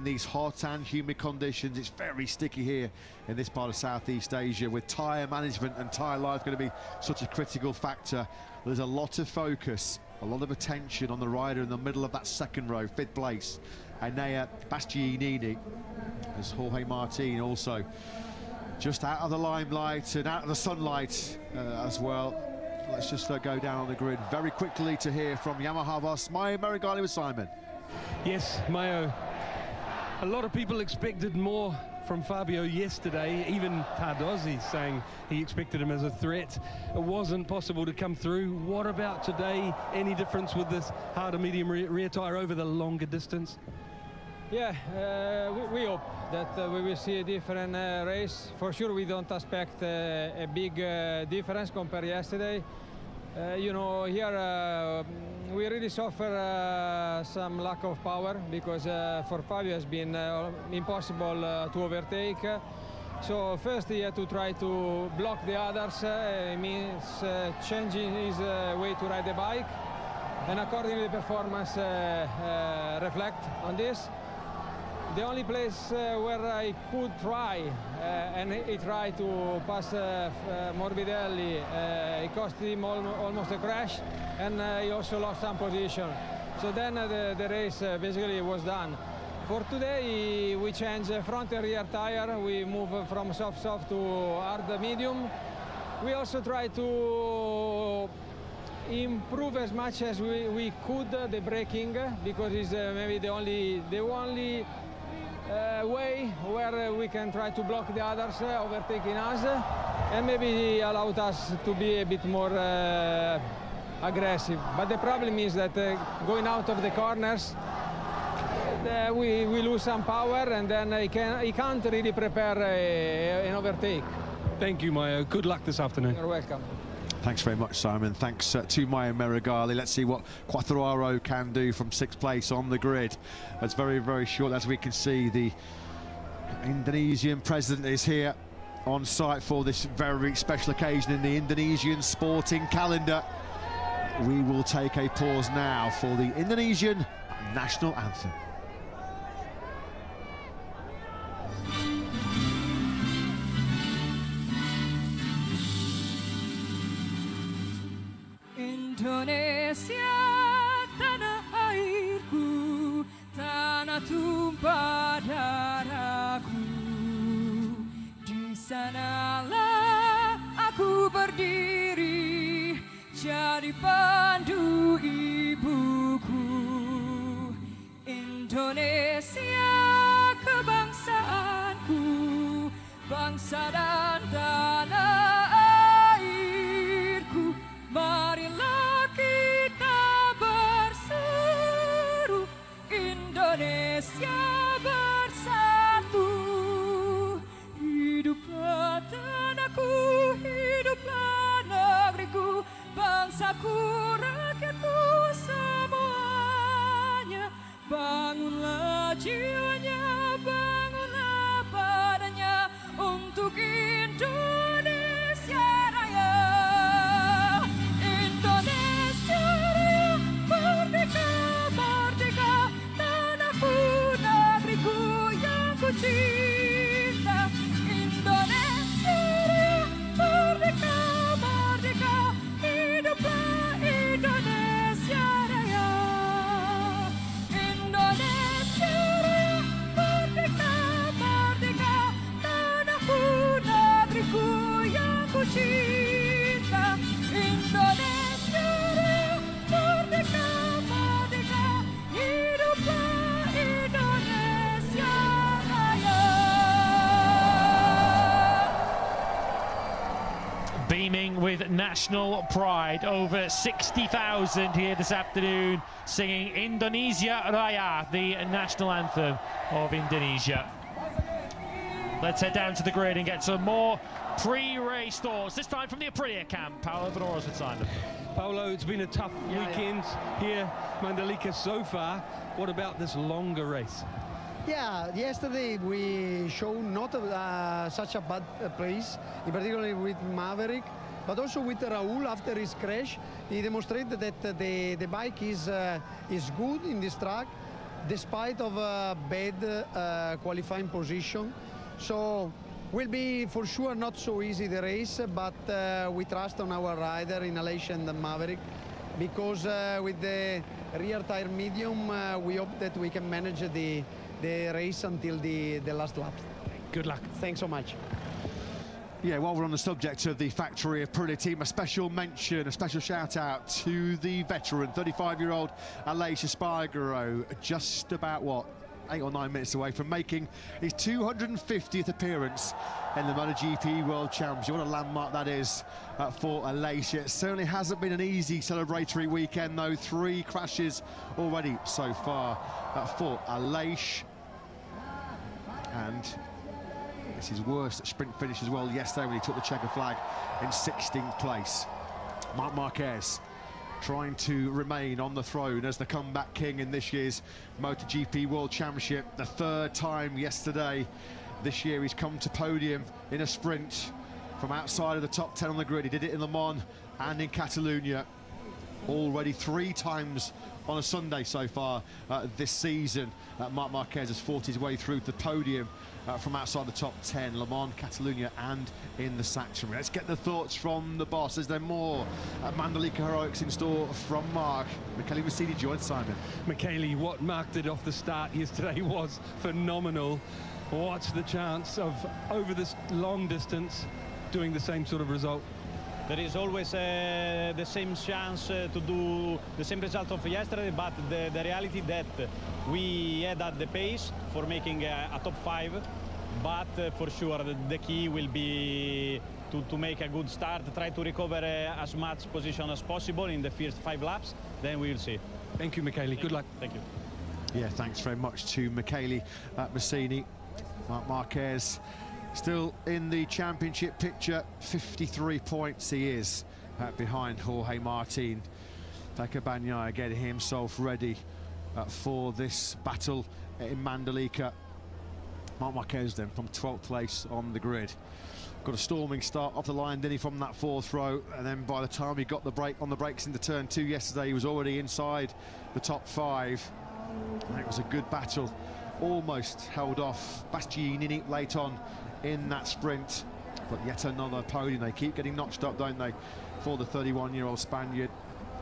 These hot and humid conditions, it's very sticky here in this part of Southeast Asia, with tyre management and tyre life going to be such a critical factor. There's a lot of focus, a lot of attention on the rider in the middle of that second row, 5th place, Enea Bastianini, as Jorge Martin also just out of the limelight and out of the sunlight as well. Let's just go down on the grid very quickly to hear from Yamaha boss Maio Meregali with Simon. Yes, Maio. A lot of people expected more from Fabio yesterday, even Tardozzi saying he expected him as a threat. It wasn't possible to come through. What about today? Any difference with this harder medium rear tyre over the longer distance? Yeah, we hope that we will see a different race. For sure, we don't expect a big difference compared to yesterday. You know, here we really suffer some lack of power because for Fabio has been impossible to overtake. So first he had to try to block the others. It means changing his way to ride the bike, and accordingly the performance reflect on this. The only place where I could try, and he tried to pass Morbidelli, it cost him almost a crash, and he also lost some position. So then the race basically was done. For today, we changed front and rear tire. We move from soft to hard medium. We also try to improve as much as we could the braking, because it's maybe the only way where we can try to block the others overtaking us, and maybe allowed us to be a bit more aggressive. But the problem is that going out of the corners, we lose some power, and then he can't really prepare an overtake. Thank you, Maio. Good luck this afternoon. You're welcome. Thanks very much, Simon. Thanks to Maio Meregali. Let's see what Quartararo can do from 6th place on the grid. It's very, very short. As we can see, the Indonesian president is here on site for this very special occasion in the Indonesian sporting calendar. We will take a pause now for the Indonesian national anthem. Indonesia, tanah airku, tanah tumpah darahku. Di sanalah aku berdiri, jadi pandu ibuku. Indonesia, kebangsaanku, bangsa dan tanah airku. Marilah kita berseru, Indonesia bersatu. Hiduplah tanahku, hiduplah negeriku, bangsaku, rakyatku semuanya. Bangunlah jiwanya, bangunlah badannya untuk Indonesia Raya. Indonesia Raya, merdeka, merdeka, tanahku, negeriku yang ku cinta. Indonesia Raya, merdeka, merdeka, hiduplah Indonesia Raya. Indonesia Raya, merdeka, merdeka, tanahku, negeriku yang ku cinta. Indonesia Raya, merdeka, merdeka, hiduplah Indonesia Raya. Beaming with national pride, over 60,000 here this afternoon singing Indonesia Raya, the national anthem of Indonesia. Let's head down to the grid and get some more pre-race thoughts, this time from the Aprilia camp. Paolo Vanoras with Simon. Paolo, it's been a tough weekend here, Mandalika, so far. What about this longer race? Yeah, yesterday we showed not such a bad place, in particular with Maverick, but also with Raul after his crash. He demonstrated that the bike is good in this track. despite of a bad qualifying position. So will be for sure not so easy the race, but we trust on our rider in Aleix and Maverick, because with the rear tire medium, we hope that we can manage the race until the last lap. Good luck. Thanks so much. Yeah, while we're on the subject of the factory Aprilia team, a special mention, a special shout out to the veteran, 35-year-old Aleix Espargaro, just about, what, 8 or 9 minutes away from making his 250th appearance in the MotoGP World Championship. What a landmark that is for Aleix. It certainly hasn't been an easy celebratory weekend, though. 3 crashes already so far for Aleix. And it's his worst sprint finish as well yesterday when he took the checker flag in 16th place. Marc Marquez trying to remain on the throne as the comeback king in this year's MotoGP World Championship. The 3rd time yesterday this year he's come to podium in a sprint from outside of the top 10 on the grid. He did it in Le Mans and in Catalonia. Already 3 times on a Sunday so far this season. Marc Marquez has fought his way through the podium from outside the top 10, Le Mans, Catalonia and in the Saxony. Let's get the thoughts from the boss. Is there more Mandalika heroics in store from Marc? Michele Massini joins Simon. Michele, what Marc did off the start yesterday was phenomenal. What's the chance of, over this long distance, doing the same sort of result? There is always the same chance to do the same result of yesterday, but the reality that we had at the pace for making a top 5, but for sure the key will be to make a good start, try to recover as much position as possible in the first 5 laps, then we will see. Thank you, Michele. Good luck. Thank you. Yeah, thanks very much to Michele Massini. Marc Marquez still in the championship picture, 53 points he is behind Jorge Martin. Pecco Bagnaia getting himself ready for this battle in Mandalika. Marc Marquez then from 12th place on the grid. Got a storming start off the line, didn't he, from that 4th row, and then by the time he got the break on the brakes into turn 2 yesterday, he was already inside the top 5. And it was a good battle, almost held off Bastianini late on in that sprint, but yet another podium. They keep getting notched up, don't they, for the 31-year-old Spaniard.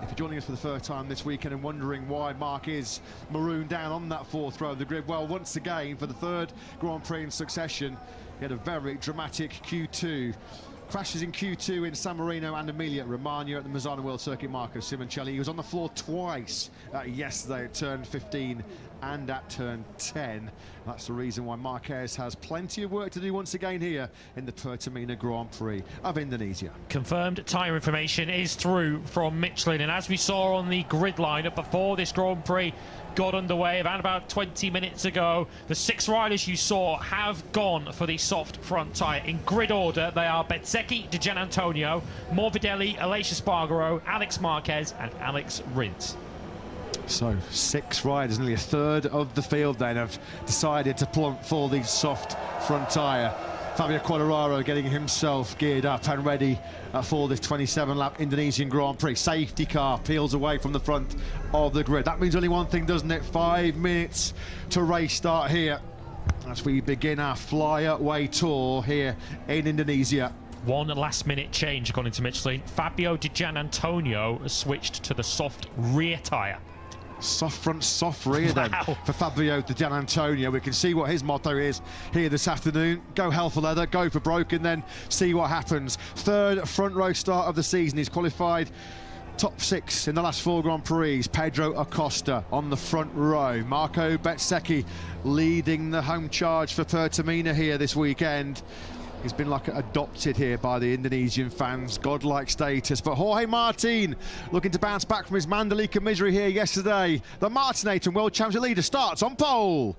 If you're joining us for the first time this weekend and wondering why Marc is marooned down on that 4th row of the grid, well, once again, for the 3rd Grand Prix in succession, he had a very dramatic Q2. Crashes in Q2 in San Marino and Emilia Romagna at the Misano World Circuit. Marco Simoncelli, he was on the floor twice yesterday at turn 15 and at turn 10. That's the reason why Marquez has plenty of work to do once again here in the Pertamina Grand Prix of Indonesia. Confirmed tyre information is through from Michelin, and as we saw on the grid lineup before this Grand Prix got underway around about 20 minutes ago, the 6 riders you saw have gone for the soft front tyre. In grid order, they are Bezzecchi, Di Giannantonio, Morbidelli, Aleix Espargaro, Alex Marquez and Alex Rins. So 6 riders, nearly a third of the field then, have decided to plump for the soft front tyre. Fabio Quartararo getting himself geared up and ready for this 27-lap Indonesian Grand Prix. Safety car peels away from the front of the grid. That means only one thing, doesn't it? 5 minutes to race start here as we begin our fly-away tour here in Indonesia. One last-minute change according to Michelin. Fabio Di Giannantonio has switched to the soft rear tyre. Soft front, soft rear then for Fabio Di Giannantonio. We can see what his motto is here this afternoon. Go hell for leather, go for broken, then see what happens. 3rd front row start of the season. He's qualified top 6 in the last 4 Grand Prix. Pedro Acosta on the front row. Marco Bezzecchi leading the home charge for Pertamina here this weekend. He's been like adopted here by the Indonesian fans, godlike status. But Jorge Martin looking to bounce back from his Mandalika misery here yesterday. The Martinator World Championship leader starts on pole.